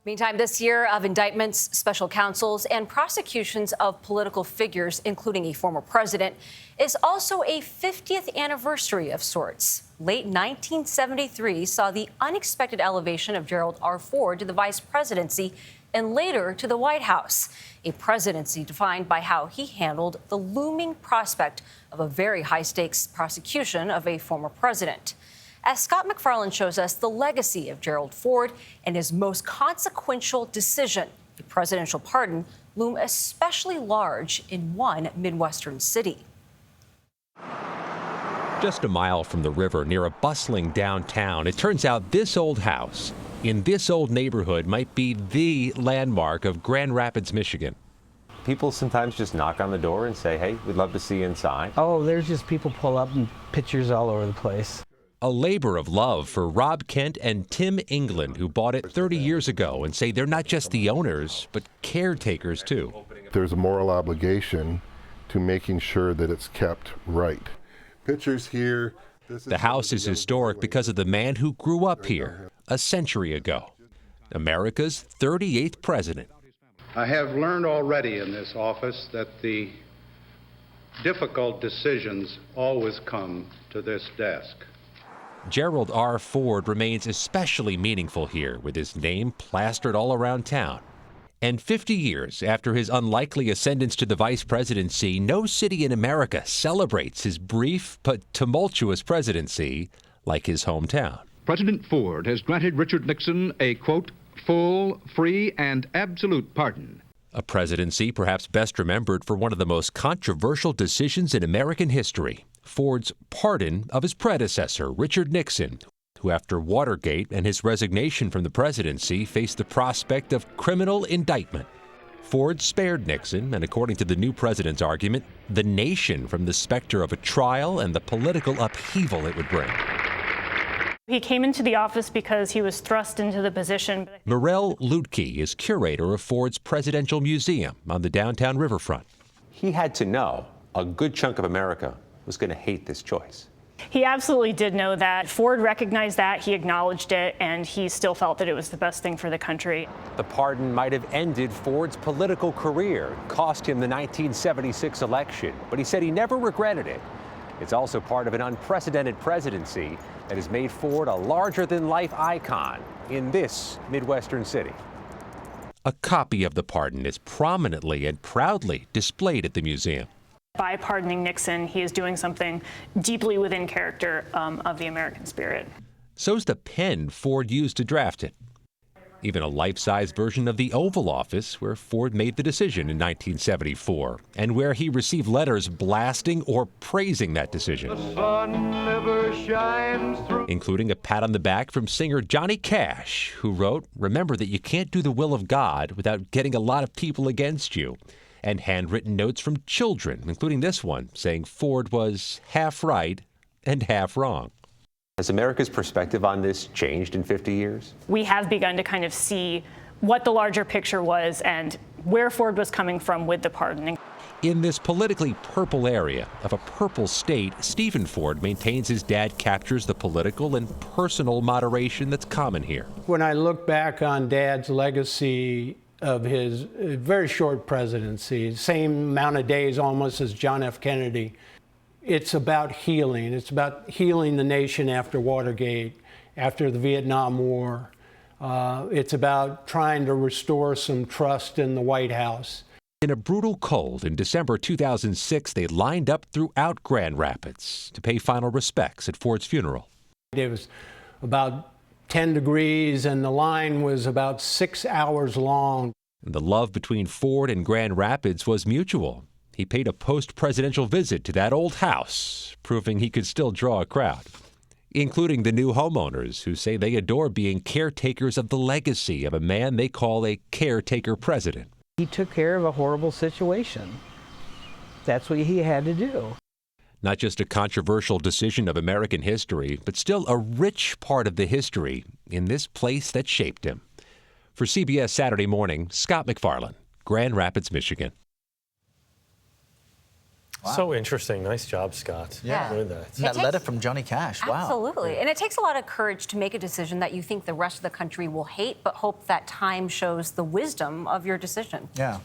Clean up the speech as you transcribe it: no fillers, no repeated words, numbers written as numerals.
Meantime, this year of indictments, special counsels, and prosecutions of political figures, including a former president, is also a 50th anniversary of sorts. Late 1973 saw the unexpected elevation of Gerald R. Ford to the vice presidency and later to the White House, a presidency defined by how he handled the looming prospect of a very high-stakes prosecution of a former president. As Scott MacFarlane shows us, the legacy of Gerald Ford and his most consequential decision, a presidential pardon, loom especially large in one Midwestern city. Just a mile from the river near a bustling downtown, it turns out this old house in this old neighborhood might be the landmark of Grand Rapids, Michigan. People sometimes just knock on the door and say, hey, we'd love to see you inside. Oh, there's just people pull up and pictures all over the place. A labor of love for Rob Kent and Tim England, who bought it 30 years ago and say they're not just the owners, but caretakers too. There's a moral obligation to making sure that it's kept right. Pictures here. The house is historic because of the man who grew up here a century ago, America's 38th president. I have learned already in this office that the difficult decisions always come to this desk. Gerald R. Ford remains especially meaningful here, with his name plastered all around town. And 50 years after his unlikely ascendance to the vice presidency, no city in America celebrates his brief but tumultuous presidency like his hometown. President Ford has granted Richard Nixon a, quote, full, free, and absolute pardon. A presidency perhaps best remembered for one of the most controversial decisions in American history, Ford's pardon of his predecessor, Richard Nixon, who after Watergate and his resignation from the presidency faced the prospect of criminal indictment. Ford spared Nixon, and according to the new president's argument, the nation from the specter of a trial and the political upheaval it would bring. He came into the office because he was thrust into the position. Mirel Lutke is curator of Ford's Presidential Museum on the downtown riverfront. He had to know a good chunk of America was going to hate this choice. He absolutely did know that. Ford recognized that, he acknowledged it, and he still felt that it was the best thing for the country. The pardon might have ended Ford's political career, cost him the 1976 election, but he said he never regretted it. It's also part of an unprecedented presidency that has made Ford a larger-than-life icon in this Midwestern city. A copy of the pardon is prominently and proudly displayed at the museum. By pardoning Nixon, he is doing something deeply within character of the American spirit. So's the pen Ford used to draft it. Even a life-size version of the Oval Office, where Ford made the decision in 1974, and where he received letters blasting or praising that decision. The sun never shines through. Including a pat on the back from singer Johnny Cash, who wrote, "Remember that you can't do the will of God without getting a lot of people against you." And handwritten notes from children, including this one, saying Ford was half right and half wrong. Has America's perspective on this changed in 50 years? We have begun to kind of see what the larger picture was and where Ford was coming from with the pardoning. In this politically purple area of a purple state, Stephen Ford maintains his dad captures the political and personal moderation that's common here. When I look back on Dad's legacy of his very short presidency, same amount of days almost as John F. Kennedy, it's about healing. It's about healing the nation after Watergate, after the Vietnam War. It's about trying to restore some trust in the White House. In a brutal cold in December 2006, they lined up throughout Grand Rapids to pay final respects at Ford's funeral. It was about 10 degrees, and the line was about 6 hours long. And the love between Ford and Grand Rapids was mutual. He paid a post-presidential visit to that old house, proving he could still draw a crowd, including the new homeowners who say they adore being caretakers of the legacy of a man they call a caretaker president. He took care of a horrible situation. That's what he had to do. Not just a controversial decision of American history, but still a rich part of the history in this place that shaped him. For CBS Saturday Morning, Scott MacFarlane, Grand Rapids, Michigan. So interesting. Nice job, Scott. Yeah. Enjoyed that. And that letter from Johnny Cash. Wow. Absolutely. And it takes a lot of courage to make a decision that you think the rest of the country will hate, but hope that time shows the wisdom of your decision. Yeah.